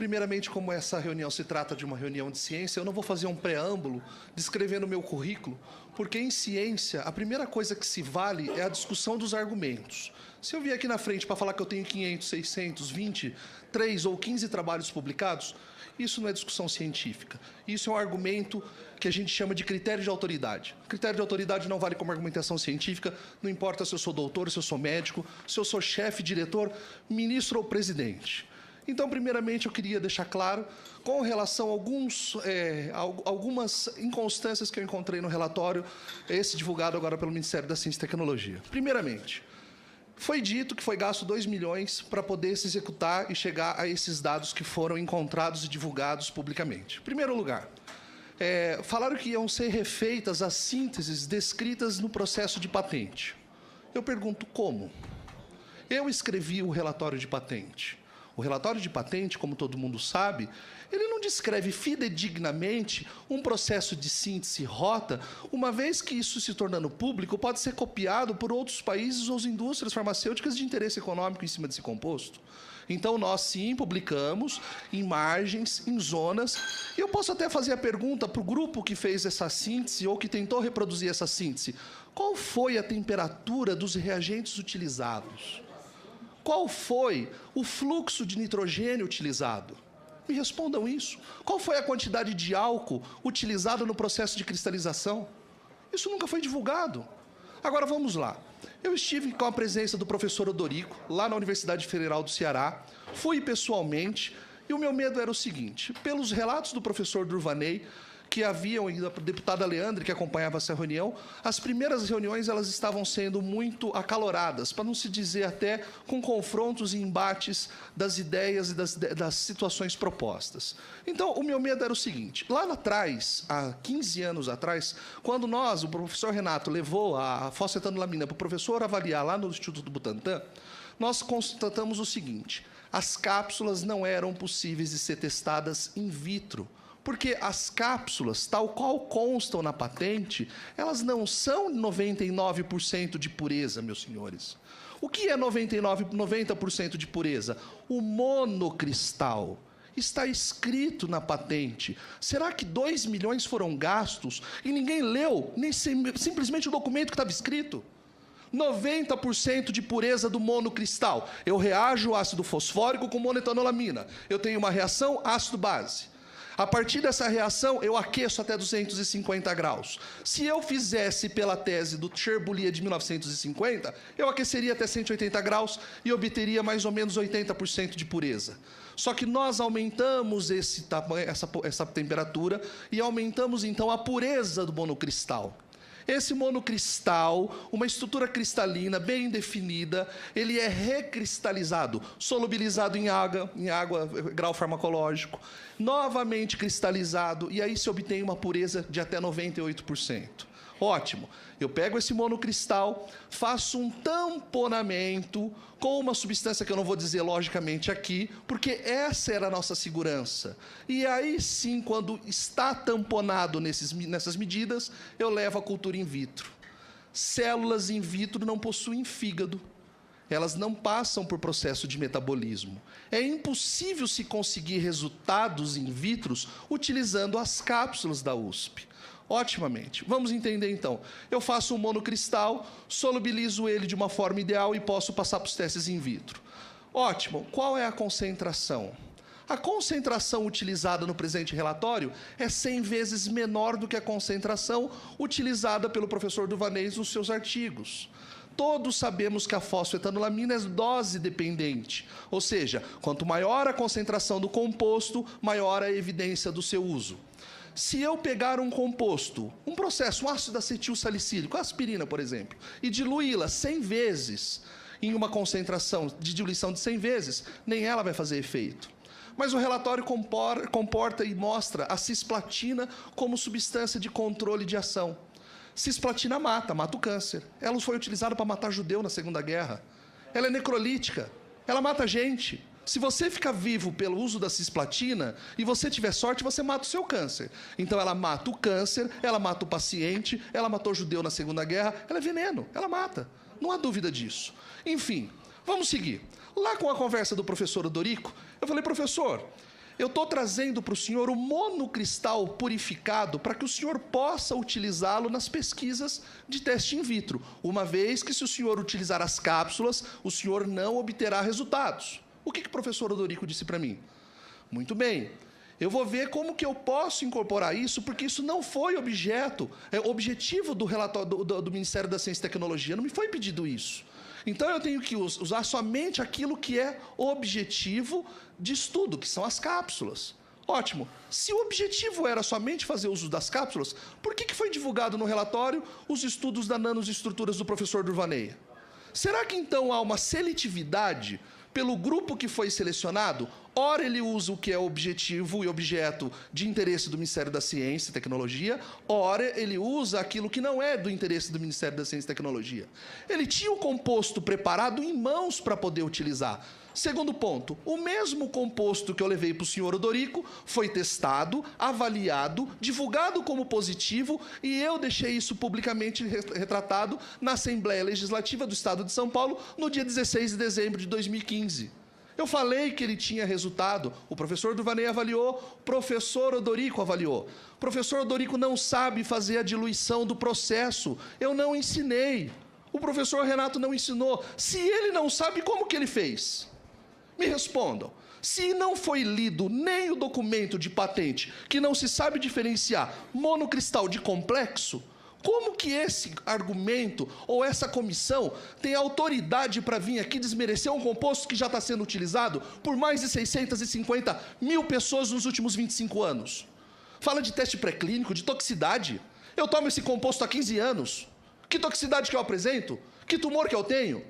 Primeiramente, como essa reunião se trata de uma reunião de ciência, eu não vou fazer um preâmbulo descrevendo o meu currículo, porque em ciência, a primeira coisa que se vale é a discussão dos argumentos. Se eu vier aqui na frente para falar que eu tenho 500, 600, 20, 3 ou 15 trabalhos publicados, isso não é discussão científica. Isso é um argumento que a gente chama de critério de autoridade. Critério de autoridade não vale como argumentação científica, não importa se eu sou doutor, se eu sou médico, se eu sou chefe, diretor, ministro ou presidente. Então, primeiramente, eu queria deixar claro, com relação a algumas inconstâncias que eu encontrei no relatório, esse divulgado agora pelo Ministério da Ciência e Tecnologia. Primeiramente, foi dito que foi gasto 2 milhões para poder se executar e chegar a esses dados que foram encontrados e divulgados publicamente. Em primeiro lugar, falaram que iam ser refeitas as sínteses descritas no processo de patente. Eu pergunto como? Eu escrevi o relatório de patente. O relatório de patente, como todo mundo sabe, ele não descreve fidedignamente um processo de síntese rota, uma vez que isso se tornando público pode ser copiado por outros países ou indústrias farmacêuticas de interesse econômico em cima desse composto. Então, nós sim publicamos em margens, em zonas, e eu posso até fazer a pergunta para o grupo que fez essa síntese ou que tentou reproduzir essa síntese: qual foi a temperatura dos reagentes utilizados? Qual foi o fluxo de nitrogênio utilizado? Me respondam isso. Qual foi a quantidade de álcool utilizada no processo de cristalização? Isso nunca foi divulgado. Agora, vamos lá. Eu estive com a presença do professor Odorico, lá na Universidade Federal do Ceará, fui pessoalmente, e o meu medo era o seguinte: pelos relatos do professor Durvaney, que haviam, e da deputada Leandre, que acompanhava essa reunião, as primeiras reuniões elas estavam sendo muito acaloradas, para não se dizer até com confrontos e embates das ideias e das situações propostas. Então, o meu medo era o seguinte: lá atrás, há 15 anos atrás, quando o professor Renato, levou a fosfetanolamina para o professor avaliar lá no Instituto do Butantan, nós constatamos o seguinte: as cápsulas não eram possíveis de ser testadas in vitro, porque as cápsulas, tal qual constam na patente, elas não são 99% de pureza, meus senhores. O que é 90% de pureza? O monocristal. Está escrito na patente. Será que 2 milhões foram gastos e ninguém leu nem simplesmente o documento que estava escrito? 90% de pureza do monocristal. Eu reajo ácido fosfórico com monoetanolamina. Eu tenho uma reação ácido-base. A partir dessa reação, eu aqueço até 250 graus. Se eu fizesse pela tese do Cherbulier de 1950, eu aqueceria até 180 graus e obteria mais ou menos 80% de pureza. Só que nós aumentamos essa temperatura e aumentamos, então, a pureza do monocristal. Esse monocristal, uma estrutura cristalina bem definida, ele é recristalizado, solubilizado em água, grau farmacológico, novamente cristalizado, e aí se obtém uma pureza de até 98%. Ótimo. Eu pego esse monocristal, faço um tamponamento com uma substância que eu não vou dizer logicamente aqui, porque essa era a nossa segurança. E aí sim, quando está tamponado nessas medidas, eu levo a cultura in vitro. Células in vitro não possuem fígado. Elas não passam por processo de metabolismo. É impossível se conseguir resultados in vitro utilizando as cápsulas da USP. Otimamente. Vamos entender, então. Eu faço um monocristal, solubilizo ele de uma forma ideal e posso passar para os testes in vitro. Ótimo. Qual é a concentração? A concentração utilizada no presente relatório é 100 vezes menor do que a concentração utilizada pelo professor Durvaney nos seus artigos. Todos sabemos que a fosfetanolamina é dose dependente, ou seja, quanto maior a concentração do composto, maior a evidência do seu uso. Se eu pegar um composto, um processo, um ácido acetil salicílico, aspirina, por exemplo, e diluí-la 100 vezes em uma concentração de diluição de 100 vezes, nem ela vai fazer efeito. Mas o relatório comporta e mostra a cisplatina como substância de controle de ação. Cisplatina mata o câncer. Ela foi utilizada para matar judeu na Segunda Guerra. Ela é necrolítica, ela mata gente. Se você ficar vivo pelo uso da cisplatina e você tiver sorte, você mata o seu câncer. Então ela mata o câncer, ela mata o paciente, ela matou o judeu na Segunda Guerra, ela é veneno, ela mata. Não há dúvida disso. Enfim, vamos seguir. Lá com a conversa do professor Odorico, eu falei: professor, Eu estou trazendo para o senhor o monocristal purificado para que o senhor possa utilizá-lo nas pesquisas de teste in vitro, uma vez que, se o senhor utilizar as cápsulas, o senhor não obterá resultados. O que o professor Odorico disse para mim? Muito bem, eu vou ver como que eu posso incorporar isso, porque isso não foi objetivo do relatório do Ministério da Ciência e Tecnologia, não me foi pedido isso. Então, eu tenho que usar somente aquilo que é objetivo de estudo, que são as cápsulas. Ótimo. Se o objetivo era somente fazer uso das cápsulas, por que foi divulgado no relatório os estudos da nanoestruturas do professor Durvaneia? Será que, então, há uma seletividade pelo grupo que foi selecionado? Ora, ele usa o que é objetivo e objeto de interesse do Ministério da Ciência e Tecnologia, ora, ele usa aquilo que não é do interesse do Ministério da Ciência e Tecnologia. Ele tinha o composto preparado em mãos para poder utilizar. Segundo ponto, o mesmo composto que eu levei para o senhor Odorico foi testado, avaliado, divulgado como positivo, e eu deixei isso publicamente retratado na Assembleia Legislativa do Estado de São Paulo no dia 16 de dezembro de 2015. Eu falei que ele tinha resultado, o professor Durvaneia avaliou, o professor Odorico avaliou. O professor Odorico não sabe fazer a diluição do processo, eu não ensinei. O professor Renato não ensinou. Se ele não sabe, como que ele fez? Me respondam. Se não foi lido nem o documento de patente, que não se sabe diferenciar monocristal de complexo, como que esse argumento ou essa comissão tem autoridade para vir aqui desmerecer um composto que já está sendo utilizado por mais de 650 mil pessoas nos últimos 25 anos? Fala de teste pré-clínico, de toxicidade. Eu tomo esse composto há 15 anos. Que toxicidade que eu apresento? Que tumor que eu tenho?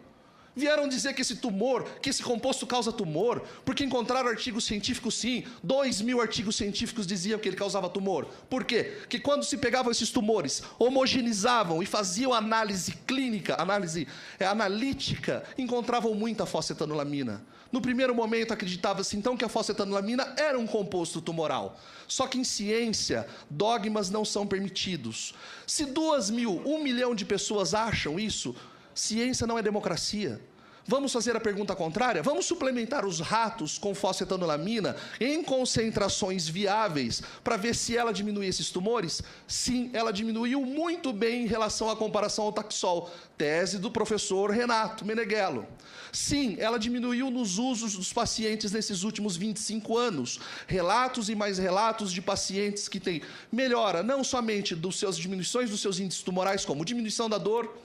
Vieram dizer que esse composto causa tumor, porque encontraram artigos científicos, sim. 2.000 artigos científicos diziam que ele causava tumor. Por quê? Que quando se pegavam esses tumores, homogeneizavam e faziam análise clínica, análise analítica, encontravam muita fosfetanolamina. No primeiro momento, acreditava-se, então, que a fosfetanolamina era um composto tumoral. Só que, em ciência, dogmas não são permitidos. Se 2.000, 1 milhão de pessoas acham isso, ciência não é democracia. Vamos fazer a pergunta contrária? Vamos suplementar os ratos com fosfetanolamina em concentrações viáveis para ver se ela diminui esses tumores? Sim, ela diminuiu muito bem em relação à comparação ao Taxol, tese do professor Renato Meneghello. Sim, ela diminuiu nos usos dos pacientes nesses últimos 25 anos. Relatos e mais relatos de pacientes que têm melhora não somente diminuições dos seus índices tumorais, como diminuição da dor,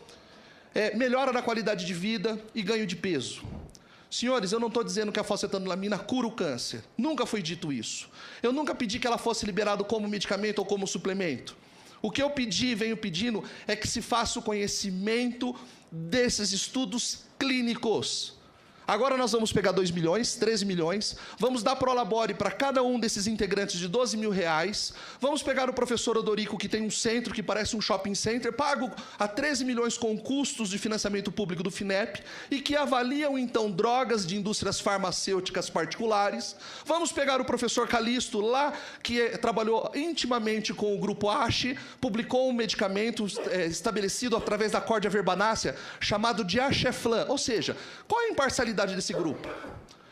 melhora da qualidade de vida e ganho de peso. Senhores, eu não estou dizendo que a fosfetanolamina cura o câncer. Nunca foi dito isso. Eu nunca pedi que ela fosse liberada como medicamento ou como suplemento. O que eu pedi e venho pedindo é que se faça o conhecimento desses estudos clínicos. Agora nós vamos pegar 2 milhões, 13 milhões, vamos dar prolabore para cada um desses integrantes de 12 mil reais, vamos pegar o professor Odorico, que tem um centro que parece um shopping center, pago a 13 milhões com custos de financiamento público do FINEP, e que avaliam, então, drogas de indústrias farmacêuticas particulares. Vamos pegar o professor Calixto, lá, que trabalhou intimamente com o grupo ASHE, publicou um medicamento estabelecido através da cordia verbanácea, chamado de Asheflan. Ou seja, qual é a imparcialidade desse grupo?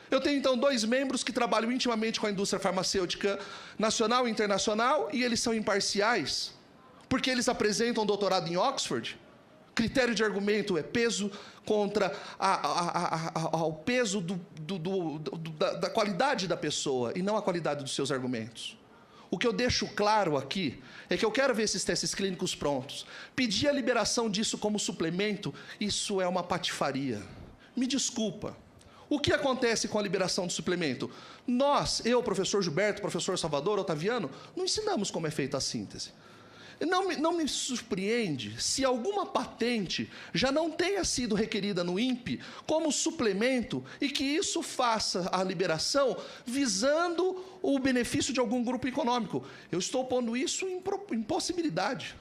Eu tenho, então, 2 membros que trabalham intimamente com a indústria farmacêutica nacional e internacional, e eles são imparciais, porque eles apresentam doutorado em Oxford. Critério de argumento é peso contra o peso da qualidade da pessoa, e não a qualidade dos seus argumentos. O que eu deixo claro aqui é que eu quero ver esses testes clínicos prontos. Pedir a liberação disso como suplemento, isso é uma patifaria. Me desculpa. O que acontece com a liberação do suplemento? Nós, eu, professor Gilberto, professor Salvador, Otaviano, não ensinamos como é feita a síntese. Não me surpreende se alguma patente já não tenha sido requerida no INPE como suplemento e que isso faça a liberação visando o benefício de algum grupo econômico. Eu estou pondo isso em possibilidade.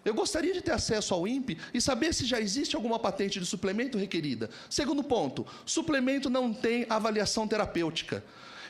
Eu gostaria de ter acesso ao INPE e saber se já existe alguma patente de suplemento requerida. Segundo ponto, suplemento não tem avaliação terapêutica.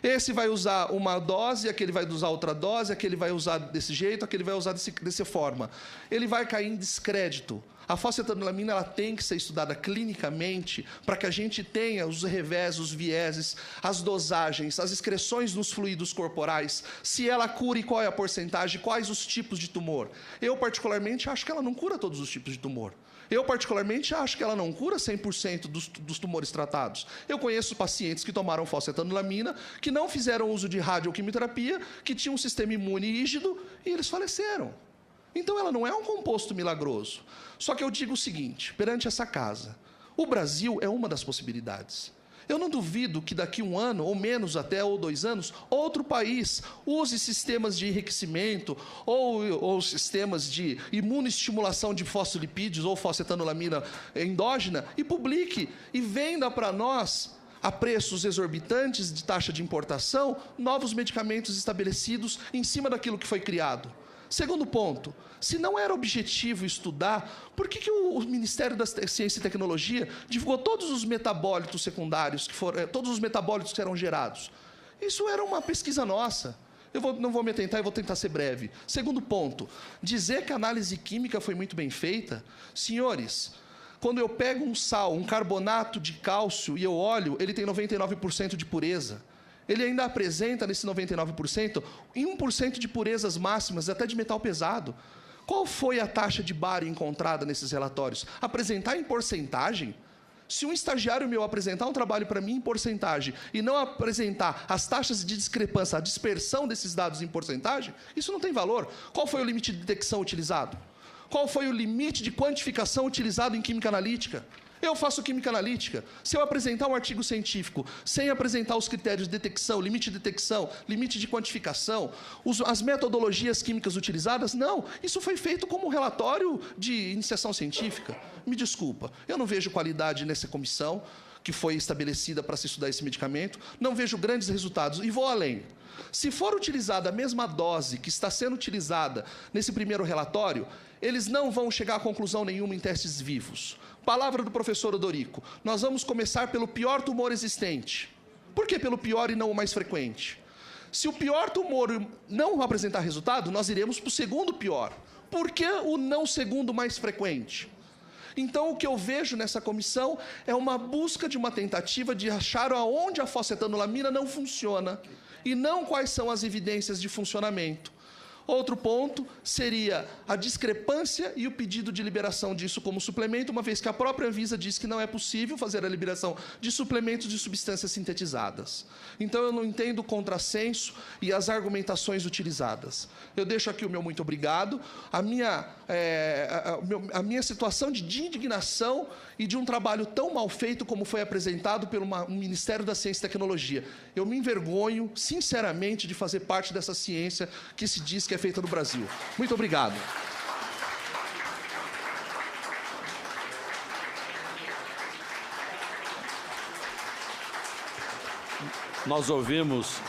Esse vai usar uma dose, aquele vai usar outra dose, aquele vai usar desse jeito, aquele vai usar dessa forma. Ele vai cair em descrédito. A fosfetanolamina ela tem que ser estudada clinicamente para que a gente tenha os revés, os vieses, as dosagens, as excreções nos fluidos corporais, se ela cura e qual é a porcentagem, quais os tipos de tumor. Eu, particularmente, acho que ela não cura todos os tipos de tumor. Eu, particularmente, acho que ela não cura 100% dos tumores tratados. Eu conheço pacientes que tomaram fosfetanolamina, que não fizeram uso de radioquimioterapia, que tinham um sistema imune rígido e eles faleceram. Então, ela não é um composto milagroso. Só que eu digo o seguinte, perante essa casa, o Brasil é uma das possibilidades. Eu não duvido que daqui 1 ano, ou menos até, ou 2 anos, outro país use sistemas de enriquecimento ou sistemas de imunoestimulação de fosfolipídios ou fosfetanolamina endógena e publique e venda para nós, a preços exorbitantes de taxa de importação, novos medicamentos estabelecidos em cima daquilo que foi criado. Segundo ponto, se não era objetivo estudar, por que o Ministério da Ciência e Tecnologia divulgou todos os metabólitos secundários, todos os metabólitos que eram gerados? Isso era uma pesquisa nossa. Não vou me atentar e vou tentar ser breve. Segundo ponto, dizer que a análise química foi muito bem feita, senhores, quando eu pego um sal, um carbonato de cálcio e eu olho, ele tem 99% de pureza. Ele ainda apresenta, nesse 99%, 1% de purezas máximas, até de metal pesado. Qual foi a taxa de bário encontrada nesses relatórios? Apresentar em porcentagem? Se um estagiário meu apresentar um trabalho para mim em porcentagem e não apresentar as taxas de discrepância, a dispersão desses dados em porcentagem, isso não tem valor. Qual foi o limite de detecção utilizado? Qual foi o limite de quantificação utilizado em química analítica? Eu faço química analítica. Se eu apresentar um artigo científico sem apresentar os critérios de detecção, limite de quantificação, as metodologias químicas utilizadas, não. Isso foi feito como um relatório de iniciação científica. Me desculpa, eu não vejo qualidade nessa comissão que foi estabelecida para se estudar esse medicamento, não vejo grandes resultados. E vou além. Se for utilizada a mesma dose que está sendo utilizada nesse primeiro relatório, eles não vão chegar a conclusão nenhuma em testes vivos. Palavra do professor Odorico. Nós vamos começar pelo pior tumor existente. Por que pelo pior e não o mais frequente? Se o pior tumor não apresentar resultado, nós iremos para o segundo pior. Por que o não segundo mais frequente? Então, o que eu vejo nessa comissão é uma busca de uma tentativa de achar aonde a fosfetanolamina não funciona e não quais são as evidências de funcionamento. Outro ponto seria a discrepância e o pedido de liberação disso como suplemento, uma vez que a própria Anvisa diz que não é possível fazer a liberação de suplementos de substâncias sintetizadas. Então, eu não entendo o contrassenso e as argumentações utilizadas. Eu deixo aqui o meu muito obrigado. A minha situação de indignação e de um trabalho tão mal feito como foi apresentado pelo Ministério da Ciência e Tecnologia. Eu me envergonho, sinceramente, de fazer parte dessa ciência que se diz que é feita no Brasil. Muito obrigado. Nós ouvimos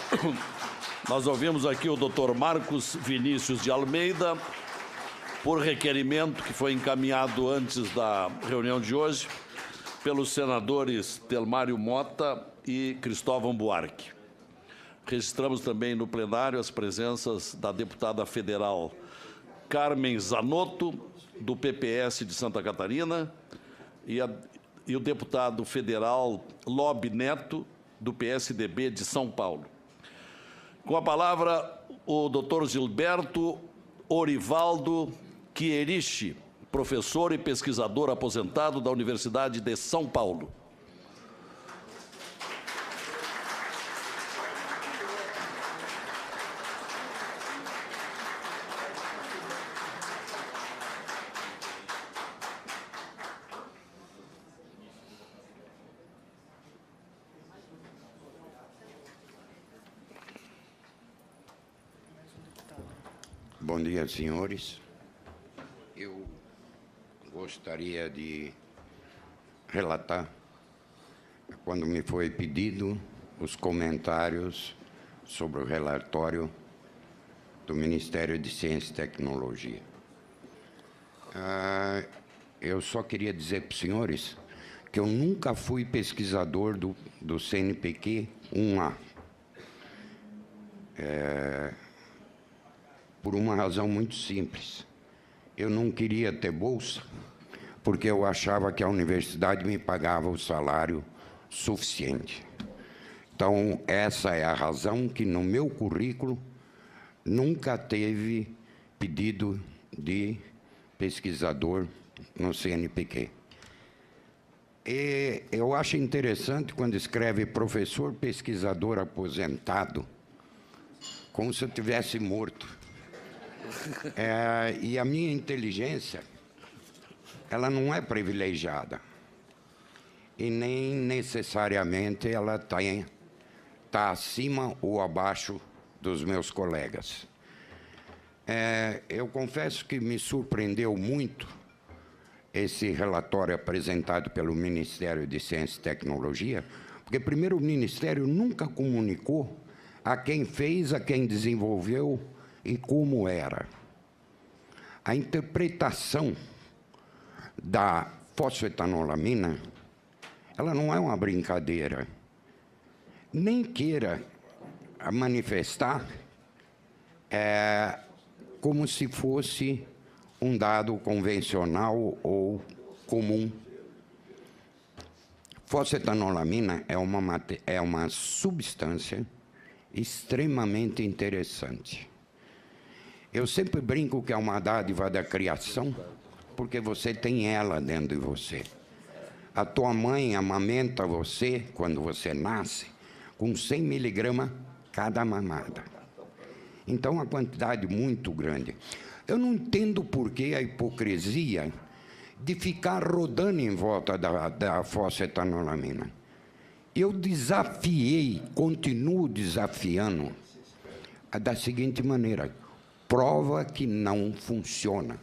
aqui o Dr. Marcos Vinícius de Almeida, por requerimento que foi encaminhado antes da reunião de hoje, pelos senadores Telmário Mota e Cristóvão Buarque. Registramos também no plenário as presenças da deputada federal Carmen Zanotto, do PPS de Santa Catarina, e o deputado federal Lobe Neto, do PSDB de São Paulo. Com a palavra, o doutor Gilberto Orivaldo Chierici, professor e pesquisador aposentado da Universidade de São Paulo. Bom dia, senhores. Eu gostaria de relatar, quando me foi pedido, os comentários sobre o relatório do Ministério de Ciência e Tecnologia. Eu só queria dizer para os senhores que eu nunca fui pesquisador do CNPq 1A. Por uma razão muito simples. Eu não queria ter bolsa, porque eu achava que a universidade me pagava o salário suficiente. Então, essa é a razão que no meu currículo nunca teve pedido de pesquisador no CNPq. E eu acho interessante quando escreve professor pesquisador aposentado, como se eu tivesse morto. E a minha inteligência, ela não é privilegiada. E nem necessariamente ela está acima ou abaixo dos meus colegas. Eu confesso que me surpreendeu muito esse relatório apresentado pelo Ministério de Ciência e Tecnologia, porque, primeiro, o Ministério nunca comunicou a quem fez, a quem desenvolveu e como era. A interpretação da fosfetanolamina, ela não é uma brincadeira. Nem queira manifestar como se fosse um dado convencional ou comum. Fosfetanolamina é uma substância extremamente interessante. Eu sempre brinco que é uma dádiva da criação, porque você tem ela dentro de você. A tua mãe amamenta você, quando você nasce, com 100 miligramas cada mamada. Então, uma quantidade muito grande. Eu não entendo por que a hipocrisia de ficar rodando em volta da fosfetanolamina. Eu desafiei, continuo desafiando, da seguinte maneira: prova que não funciona.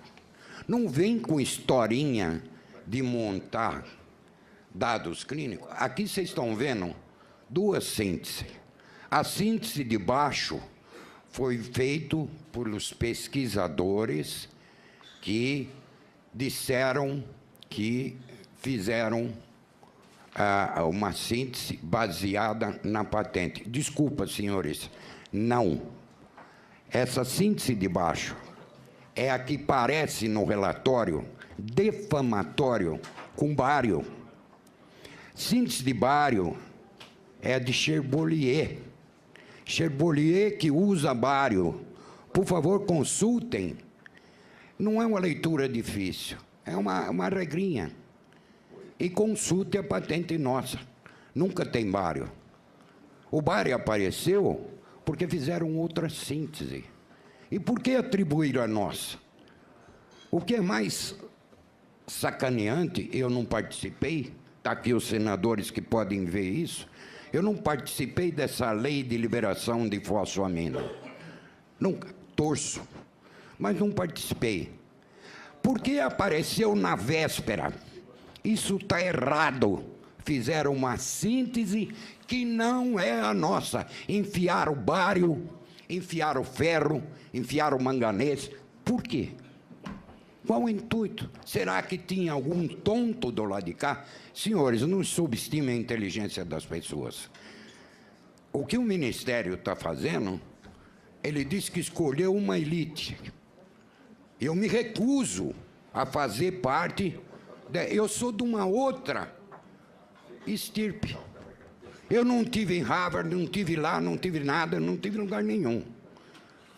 Não vem com historinha de montar dados clínicos. Aqui vocês estão vendo duas sínteses. A síntese de baixo foi feita pelos pesquisadores que disseram que fizeram uma síntese baseada na patente. Desculpa, senhores, não. Essa síntese de baixo é a que parece no relatório defamatório com bário. Síntese de bário é a de Cherbulier. Cherbulier que usa bário. Por favor, consultem. Não é uma leitura difícil, é uma regrinha. E consulte a patente nossa. Nunca tem bário. O bário apareceu porque fizeram outra síntese. E por que atribuíram a nós? O que é mais sacaneante, eu não participei, está aqui os senadores que podem ver isso, eu não participei dessa lei de liberação de fosfoamina. Nunca, torço, mas não participei. Porque apareceu na véspera. Isso está errado. Fizeram uma síntese que não é a nossa. Enfiaram o bário, enfiaram o ferro, enfiaram o manganês. Por quê? Qual o intuito? Será que tinha algum tonto do lado de cá? Senhores, não subestimem a inteligência das pessoas. O que o Ministério está fazendo, ele diz que escolheu uma elite. Eu me recuso a fazer parte... Eu sou de uma outra estirpe. Eu não tive em Harvard, não tive lá, não tive nada, não tive em lugar nenhum.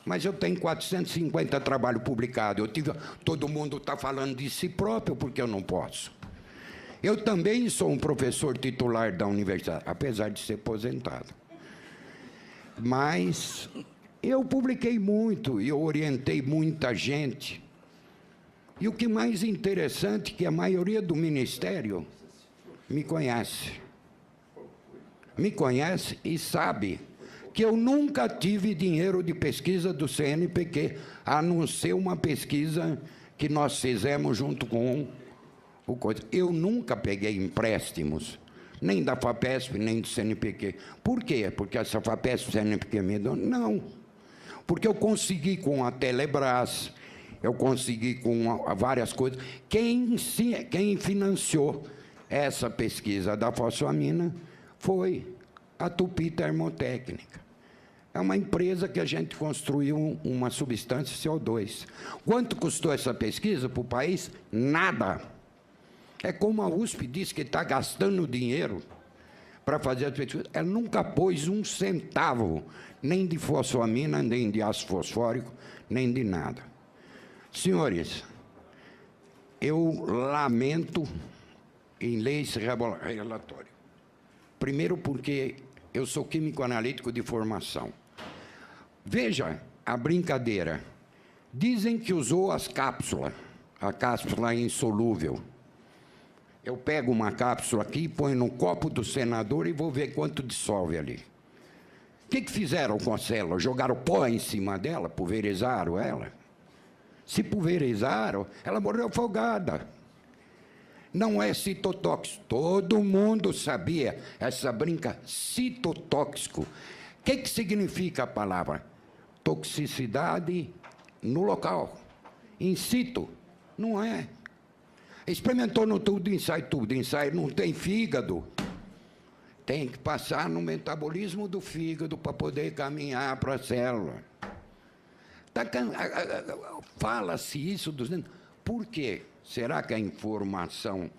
Mas eu tenho 450 trabalhos publicados. Todo mundo está falando de si próprio, porque eu não posso. Eu também sou um professor titular da universidade, apesar de ser aposentado. Mas eu publiquei muito e eu orientei muita gente. E o que mais interessante é que a maioria do ministério me conhece. Me conhece e sabe que eu nunca tive dinheiro de pesquisa do CNPq, a não ser uma pesquisa que nós fizemos junto com o coisa. Eu nunca peguei empréstimos, nem da FAPESP, nem do CNPq. Por quê? Porque essa FAPESP e o CNPq me dão? Não. Porque eu consegui com a Telebrás, eu consegui com várias coisas. Quem financiou essa pesquisa da fosfoamina foi a Tupi Termotécnica. É uma empresa que a gente construiu uma substância CO2. Quanto custou essa pesquisa para o país? Nada. É como a USP diz que está gastando dinheiro para fazer as pesquisas. Ela nunca pôs um centavo, nem de fosfamina, nem de ácido fosfórico, nem de nada. Senhores, eu lamento em ler esse relatório. Primeiro porque eu sou químico analítico de formação. Veja a brincadeira. Dizem que usou as cápsulas, a cápsula insolúvel. Eu pego uma cápsula aqui, ponho no copo do senador e vou ver quanto dissolve ali. O que fizeram com a célula? Jogaram pó em cima dela, pulverizaram ela? Se pulverizaram, ela morreu afogada. Não é citotóxico. Todo mundo sabia essa brinca citotóxico. O que significa a palavra? Toxicidade no local, in situ. Não é. Experimentou no tubo de ensaio não tem fígado. Tem que passar no metabolismo do fígado para poder caminhar para a célula. Fala-se isso dos... Por quê? Será que a informação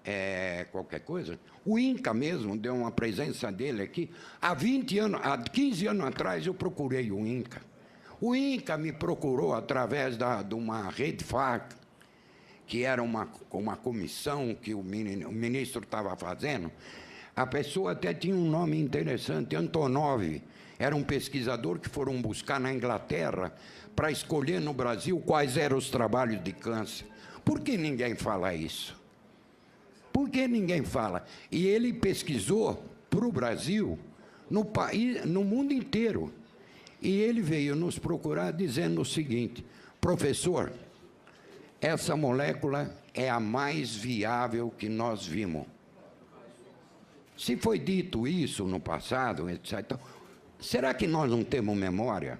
é qualquer coisa? O INCA mesmo deu uma presença dele aqui. Há 15 anos atrás eu procurei o INCA. O INCA me procurou através de uma rede FAC, que era uma comissão que o ministro estava fazendo. A pessoa até tinha um nome interessante, Antonov. Era um pesquisador que foram buscar na Inglaterra para escolher no Brasil quais eram os trabalhos de câncer. Por que ninguém fala isso? Por que ninguém fala? E ele pesquisou para o Brasil, no mundo inteiro. E ele veio nos procurar dizendo o seguinte: professor, essa molécula é a mais viável que nós vimos. Se foi dito isso no passado, etc., será que nós não temos memória?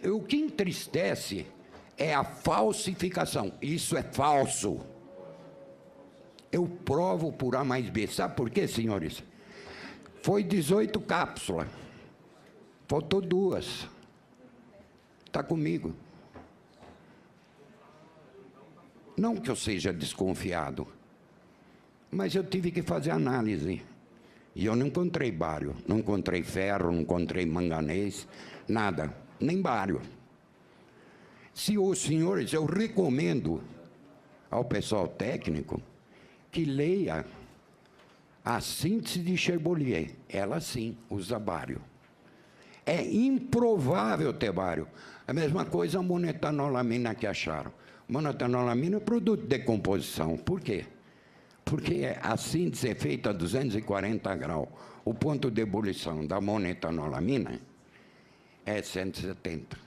O que entristece é a falsificação. Isso é falso. Eu provo por A mais B. Sabe por quê, senhores? Foi 18 cápsulas. Faltou 2. Está comigo. Não que eu seja desconfiado, mas eu tive que fazer análise. E eu não encontrei bário, não encontrei ferro, não encontrei manganês, nada, nem bário. Se os senhores, eu recomendo ao pessoal técnico que leia a síntese de Cherbuliez. Ela sim usa bário. É improvável ter bário. A mesma coisa a monetanolamina que acharam. Monetanolamina é produto de decomposição. Por quê? Porque a síntese é feita a 240 graus. O ponto de ebulição da monetanolamina é 170.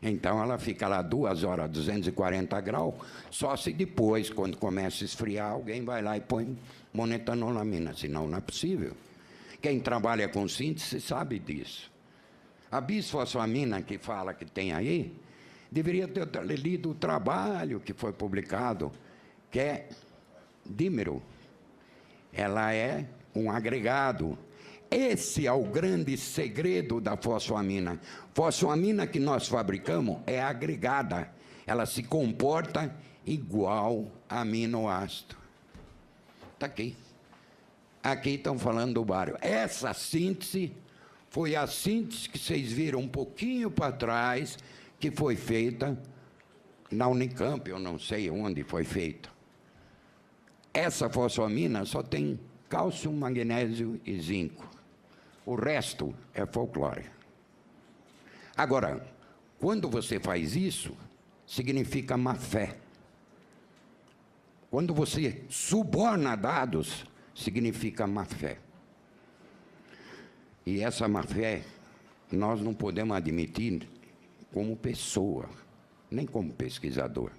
Então, ela fica lá 2 horas a 240 graus, só se depois, quando começa a esfriar, alguém vai lá e põe monetanolamina, senão não é possível. Quem trabalha com síntese sabe disso. A bisfosfamina que fala que tem aí, deveria ter lido o trabalho que foi publicado, que é dímero. Ela é um agregado. Esse é o grande segredo da fosfamina. Fosfamina que nós fabricamos é agregada. Ela se comporta igual a aminoácido. Está aqui. Aqui estão falando do bário. Essa síntese foi a síntese que vocês viram um pouquinho para trás, que foi feita na Unicamp, eu não sei onde foi feita. Essa fosfamina só tem cálcio, magnésio e zinco. O resto é folclore. Agora, quando você faz isso, significa má fé. Quando você suborna dados, significa má fé. E essa má fé, nós não podemos admitir como pessoa, nem como pesquisador.